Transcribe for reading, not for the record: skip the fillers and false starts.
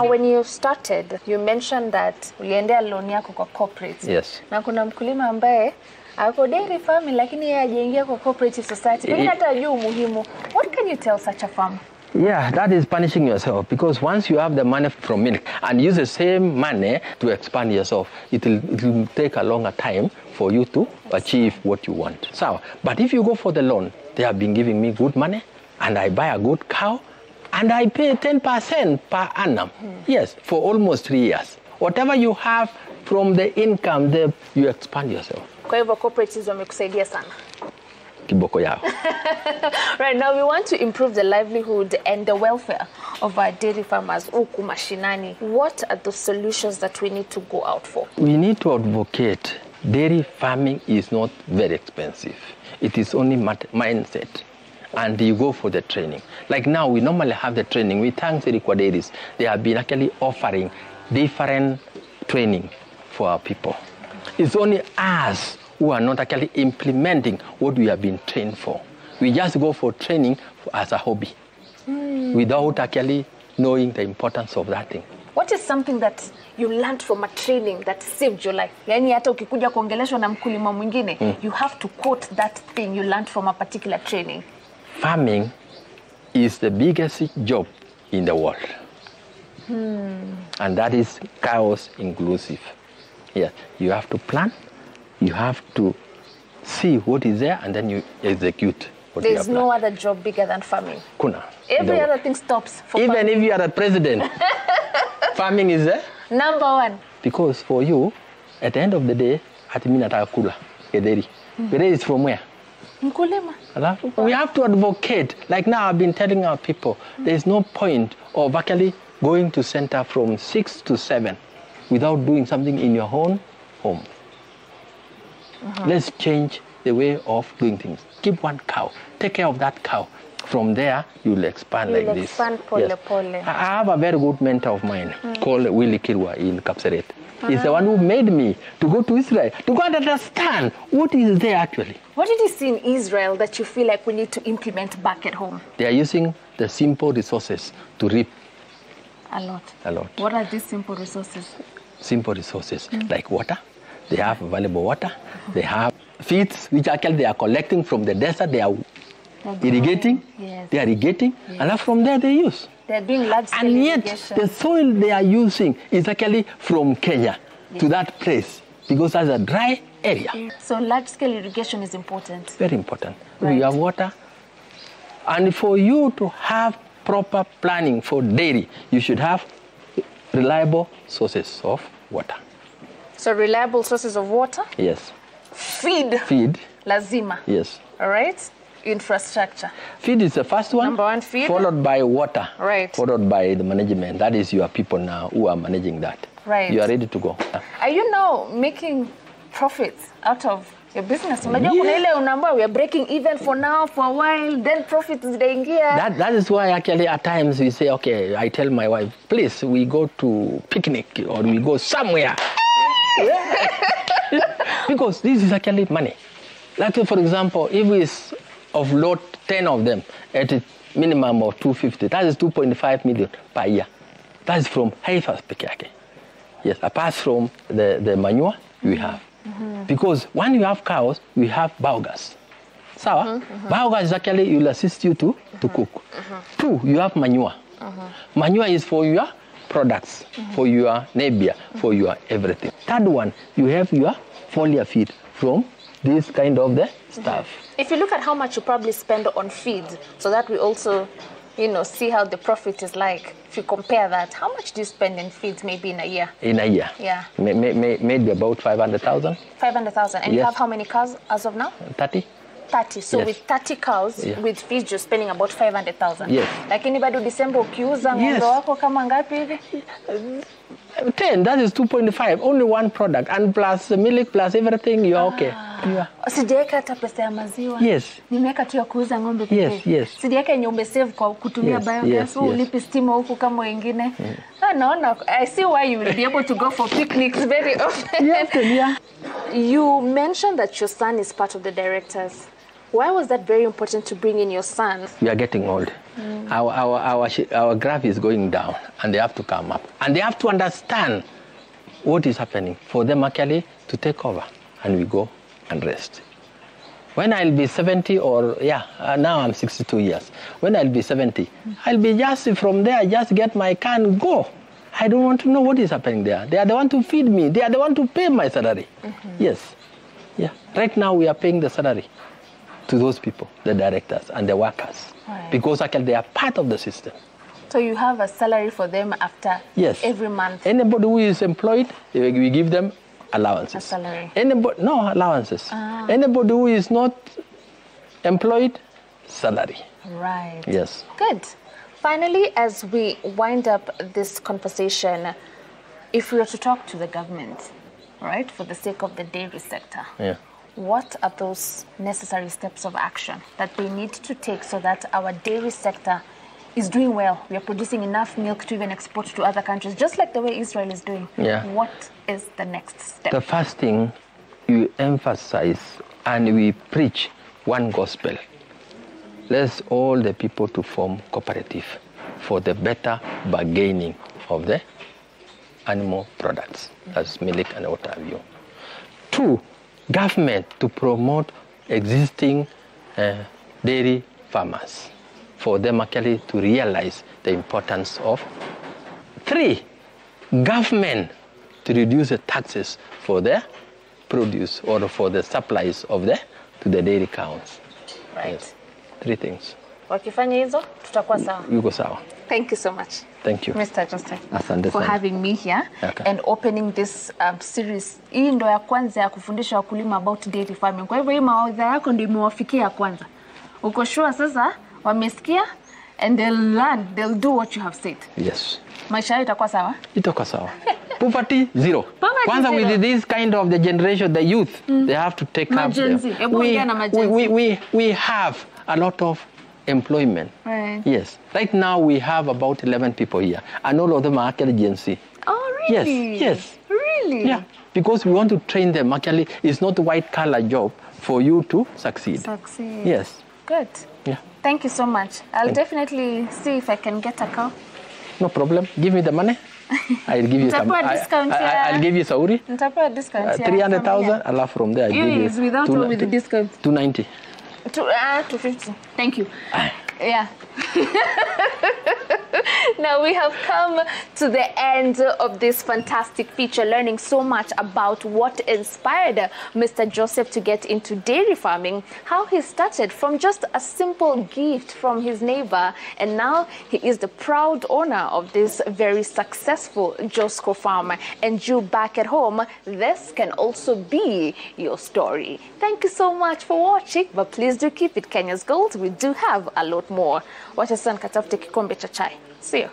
Now, when you started, you mentioned that uliendea loan yako kwa corporate. Yes. Na kuna mkulima ambaye ako dairy farming lakini yeye hajaingia kwa cooperative society. Pengine hata hajui umuhimu. What can you tell such a farmer? Yeah, that is punishing yourself, because once you have the money from milk and use the same money to expand yourself, it will take a longer time for you to achieve what you want. So, but if you go for the loan, they have been giving me good money, and I buy a good cow, and I pay 10% per annum. Yes, for almost 3 years. Whatever you have from the income, you expand yourself. Kwa hivyo cooperatives wamekusaidia sana. Kiboko yao. Right, now we want to improve the livelihood and the welfare of our dairy farmers huku mashinani. What are the solutions that we need to go out for? We need to advocate. Dairy farming is not very expensive. It is only mindset. And you go for the training. Like now, we normally have the training. We thank the dairies. They have been actually offering different training for our people. It's only us who are not actually implementing what we have been trained for. We just go for training as a hobby without actually knowing the importance of that thing. What is something that you learned from a training that saved your life? Yani hata ukikuja kuongeleshwa na mkulima mwingine, you have to quote that thing you learned from a particular training. Farming is the biggest job in the world. And that is chaos inclusive. Yeah, you have to plan. You have to see what is there, and then you execute what you have There's no other job bigger than farming. Kuna. Every other thing stops for Even farming. if you are a president, farming is there. Number one. Because for you, at the end of the day, hati mimi nataka kula ederi. Ederi is from where? Mkulima. We have to advocate. Like now, I've been telling our people, there is no point of actually going to center from 6 to 7 without doing something in your own home. Let's change the way of doing things. Keep one cow. Take care of that cow. From there, you'll expand like this. Expand pole pole. I have a very good mentor of mine called Willie Kirwa in Kapseret. He's the one who made me to go to Israel, to go and understand what is there actually. What did you see in Israel that you feel like we need to implement back at home? They are using the simple resources to reap A lot. a lot. What are these simple resources? Simple resources like water. They have valuable water. They have feeds which actually they are collecting from the desert. They are irrigating. Yes. They are irrigating. And from there they use. They're doing large-scale And yet irrigation. the soil they are using is actually from Kenya to that place, because that's a dry area. So large-scale irrigation is important. Very important. Right. You have water. And for you to have proper planning for dairy, you should have reliable sources of water. So reliable sources of water. Yes. Feed. Feed. Lazima. Yes. All right. Infrastructure. Feed is the first one. Number one, feed. Followed by water. Right. Followed by the management. That is your people now who are managing that. Right. You are ready to go. Are you now making profits out of your business? Unajua kuna ile unaambiwa we are breaking even for now, for a while, then profits zitaingia. That is why actually at times we say, okay, I tell my wife, please, we go to picnic or we go somewhere. Because this is actually money. Like for example, if we offload 10 of them at a minimum of 250, that is 2.5 million per year. That is from Haifa Pekake. Yes, apart from the manure we have. Because when you have cows, we have biogas. So, biogas actually will assist you to cook. 2, you have manure. Manure is for your products, for your neighbor, for your everything. 3rd one, you have your foliar feed from this kind of the stuff. If you look at how much you probably spend on feed, so that we also, see how the profit is like. If you compare that, how much do you spend in feeds maybe in a year? In a year? Yeah. Maybe about 500,000. 500,000. And you have how many cows as of now? 30. 30. So Yes. with 30 cows, with feeds, you're spending about 500,000. Yes. Lakini bado December ukiuza ng'ombe wako kama ngapi hivi? 10, that is 2.5. Only one product. And plus the milk, plus everything, you're okay. Yeah. Sijaeka hata pesa ya maziwa. Yes. Nimeweka tu ya kuuza ng'ombe pekee. Yes. Sijaeka yenye umesave kwa kutumia biogas. Ulipi stima huku kama wengine. Naona, I see why you will be able to go for picnics very often. Yes, yeah. You mentioned that your son is part of the directors. Why was that very important to bring in your son? We are getting old. Our graph is going down, and they have to come up. And they have to understand what is happening for them actually to take over, and we go and rest. When I'll be 70 or, now I'm 62 years. When I'll be 70, I'll be just from there, just get my car and go. I don't want to know what is happening there. They are the one to feed me. They are the one to pay my salary. Yes. Yeah. Right now we are paying the salary to those people, the directors and the workers, because actually they are part of the system. So you have a salary for them after every month? Anybody who is employed, we give them allowances. A salary? No allowances. Anybody who is not employed, salary. Right. Yes. Good. Finally, as we wind up this conversation, if we were to talk to the government, right, for the sake of the dairy sector, what are those necessary steps of action that they need to take so that our dairy sector is doing well? We are producing enough milk to even export to other countries, just like the way Israel is doing. What is the next step? The first thing, you emphasize and we preach one gospel. Let's all the people to form cooperative for the better bargaining of the animal products. That's milk and what have you. 2, government to promote existing dairy farmers for them actually to realize the importance of. 3, government to reduce the taxes for the produce or for the supplies of to the dairy cows. Right. Yes. 3 things. Wakifanya hizo, tutakuwa sawa. Yuko sawa. Thank you so much. Thank you. Mr. Joseph, Asante for sana. having me here and opening this series. Hii ndo ya kwanza ya kufundisha wakulima about dairy farming. Kwa hivyo hii mawaidha yako ndio imewafikia kwanza. Uko sure sasa wamesikia and they'll learn, they'll do what you have said. Yes. Maisha yao itakuwa sawa? Itakuwa sawa. Poverty, zero. Kwanza zero. With this kind of the generation, the youth, they have to take up we have a lot of employment. Right. Yes. Right now we have about 11 people here, and all of them are actually Gen Z. Oh, really? Yes. Yes. Really? Yeah. Because we want to train them. Actually, it's not a white-collar job for you to succeed. Succeed. Yes. Good. Yeah. Thank you so much. I'll definitely see if I can get a cow. No problem. Give me the money. I'll give you some. I'll give you Sauri. 300,000. Allah from there. I'll give you without or with the discount. 290. 250. Thank you. Yeah. Now we have come to the end of this fantastic feature, learning so much about what inspired Mr. Joseph to get into dairy farming, how he started from just a simple gift from his neighbor, and now he is the proud owner of this very successful Josco farm. And you back at home, this can also be your story. Thank you so much for watching, but please do keep it Kenya's Gold. We do have a lot more. Wacha sana katafute kikombe cha chai. See you.